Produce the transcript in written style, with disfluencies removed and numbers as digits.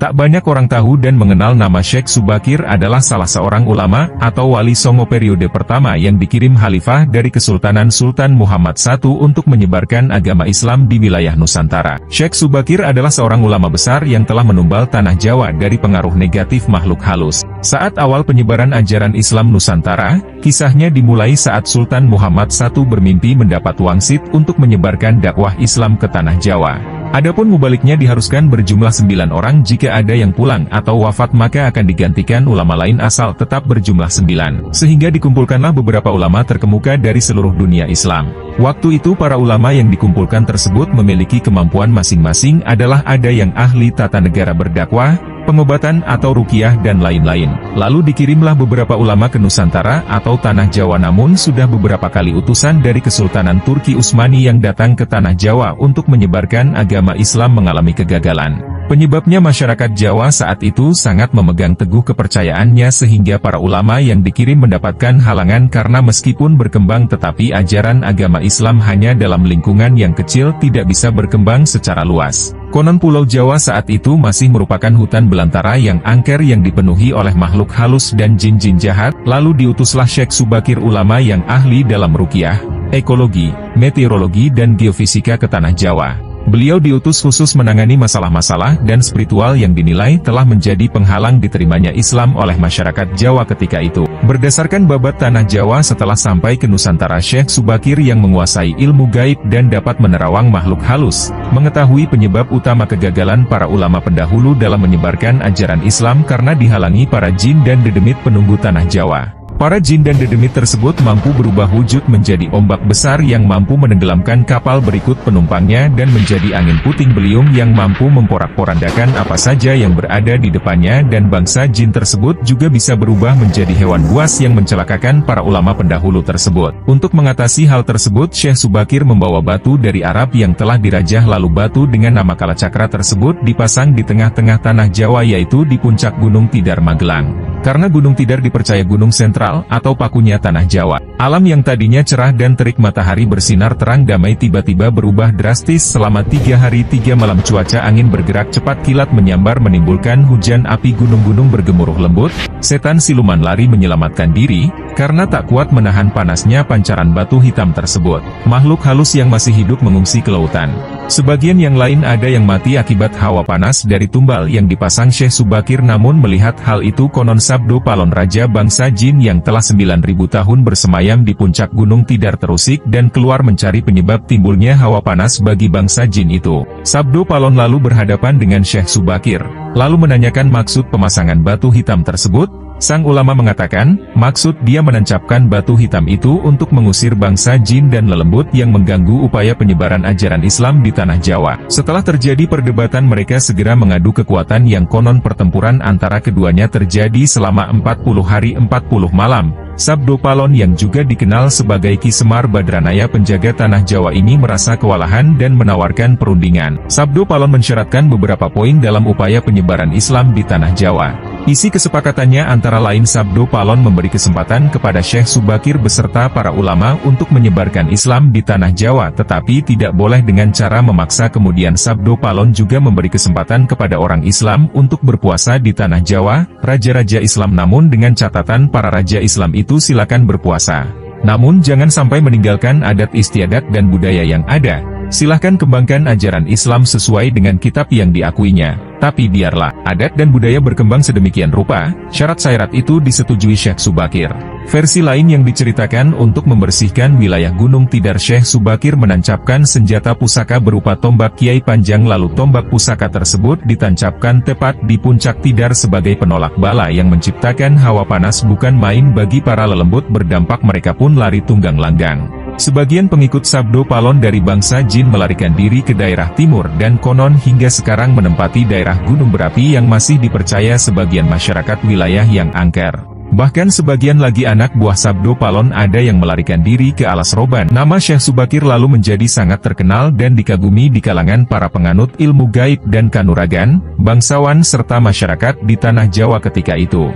Tak banyak orang tahu dan mengenal nama Syekh Subakir adalah salah seorang ulama atau wali Songo periode pertama yang dikirim khalifah dari Kesultanan Sultan Muhammad I untuk menyebarkan agama Islam di wilayah Nusantara. Syekh Subakir adalah seorang ulama besar yang telah menumbal tanah Jawa dari pengaruh negatif makhluk halus. Saat awal penyebaran ajaran Islam Nusantara, kisahnya dimulai saat Sultan Muhammad I bermimpi mendapat wangsit untuk menyebarkan dakwah Islam ke tanah Jawa. Adapun mubaliknya diharuskan berjumlah 9 orang, jika ada yang pulang atau wafat maka akan digantikan ulama lain asal tetap berjumlah 9. Sehingga dikumpulkanlah beberapa ulama terkemuka dari seluruh dunia Islam. Waktu itu para ulama yang dikumpulkan tersebut memiliki kemampuan masing-masing, adalah ada yang ahli tata negara berdakwah, pengobatan atau ruqyah dan lain-lain. Lalu dikirimlah beberapa ulama ke Nusantara atau tanah Jawa, namun sudah beberapa kali utusan dari Kesultanan Turki Utsmani yang datang ke tanah Jawa untuk menyebarkan agama Islam mengalami kegagalan. Penyebabnya masyarakat Jawa saat itu sangat memegang teguh kepercayaannya, sehingga para ulama yang dikirim mendapatkan halangan karena meskipun berkembang tetapi ajaran agama Islam hanya dalam lingkungan yang kecil, tidak bisa berkembang secara luas. Konon Pulau Jawa saat itu masih merupakan hutan belantara yang angker yang dipenuhi oleh makhluk halus dan jin-jin jahat. Lalu diutuslah Syekh Subakir, ulama yang ahli dalam ruqyah, ekologi, meteorologi dan geofisika ke tanah Jawa. Beliau diutus khusus menangani masalah-masalah dan spiritual yang dinilai telah menjadi penghalang diterimanya Islam oleh masyarakat Jawa ketika itu. Berdasarkan babat tanah Jawa, setelah sampai ke Nusantara, Syekh Subakir yang menguasai ilmu gaib dan dapat menerawang makhluk halus, mengetahui penyebab utama kegagalan para ulama pendahulu dalam menyebarkan ajaran Islam karena dihalangi para jin dan dedemit penunggu tanah Jawa. Para jin dan dedemit tersebut mampu berubah wujud menjadi ombak besar yang mampu menenggelamkan kapal berikut penumpangnya dan menjadi angin puting beliung yang mampu memporak-porandakan apa saja yang berada di depannya, dan bangsa jin tersebut juga bisa berubah menjadi hewan buas yang mencelakakan para ulama pendahulu tersebut. Untuk mengatasi hal tersebut, Syekh Subakir membawa batu dari Arab yang telah dirajah, lalu batu dengan nama Kalacakra tersebut dipasang di tengah-tengah tanah Jawa, yaitu di puncak Gunung Tidar Magelang. Karena Gunung Tidar dipercaya gunung sentral atau pakunya tanah Jawa. Alam yang tadinya cerah dan terik matahari bersinar terang damai tiba-tiba berubah drastis selama 3 hari 3 malam. Cuaca angin bergerak cepat, kilat menyambar menimbulkan hujan api, gunung-gunung bergemuruh lembut. Setan siluman lari menyelamatkan diri karena tak kuat menahan panasnya pancaran batu hitam tersebut. Makhluk halus yang masih hidup mengungsi ke lautan. Sebagian yang lain ada yang mati akibat hawa panas dari tumbal yang dipasang Syekh Subakir. Namun melihat hal itu, konon Sabdo Palon, raja bangsa jin yang telah 9.000 tahun bersemayam di puncak Gunung Tidar, terusik dan keluar mencari penyebab timbulnya hawa panas bagi bangsa jin itu. Sabdo Palon lalu berhadapan dengan Syekh Subakir, lalu menanyakan maksud pemasangan batu hitam tersebut. Sang ulama mengatakan, maksud dia menancapkan batu hitam itu untuk mengusir bangsa jin dan lelembut yang mengganggu upaya penyebaran ajaran Islam di tanah Jawa. Setelah terjadi perdebatan, mereka segera mengadu kekuatan yang konon pertempuran antara keduanya terjadi selama 40 hari 40 malam. Sabdo Palon yang juga dikenal sebagai Ki Semar Badranaya, penjaga tanah Jawa ini, merasa kewalahan dan menawarkan perundingan. Sabdo Palon mensyaratkan beberapa poin dalam upaya penyebaran Islam di tanah Jawa. Isi kesepakatannya antara lain Sabdo Palon memberi kesempatan kepada Syekh Subakir beserta para ulama untuk menyebarkan Islam di tanah Jawa, tetapi tidak boleh dengan cara memaksa. Kemudian Sabdo Palon juga memberi kesempatan kepada orang Islam untuk berpuasa di tanah Jawa, raja-raja Islam, namun dengan catatan para raja Islam itu silakan berpuasa. Namun jangan sampai meninggalkan adat istiadat dan budaya yang ada. Silahkan kembangkan ajaran Islam sesuai dengan kitab yang diakuinya. Tapi biarlah adat dan budaya berkembang sedemikian rupa. Syarat-syarat itu disetujui Syekh Subakir. Versi lain yang diceritakan, untuk membersihkan wilayah Gunung Tidar, Syekh Subakir menancapkan senjata pusaka berupa tombak Kiai Panjang, lalu tombak pusaka tersebut ditancapkan tepat di puncak Tidar sebagai penolak bala yang menciptakan hawa panas bukan main bagi para lelembut, berdampak mereka pun lari tunggang langgang. Sebagian pengikut Sabdo Palon dari bangsa jin melarikan diri ke daerah timur dan konon hingga sekarang menempati daerah gunung berapi yang masih dipercaya sebagian masyarakat wilayah yang angker. Bahkan sebagian lagi anak buah Sabdo Palon ada yang melarikan diri ke Alas Roban. Nama Syekh Subakir lalu menjadi sangat terkenal dan dikagumi di kalangan para penganut ilmu gaib dan kanuragan, bangsawan serta masyarakat di tanah Jawa ketika itu.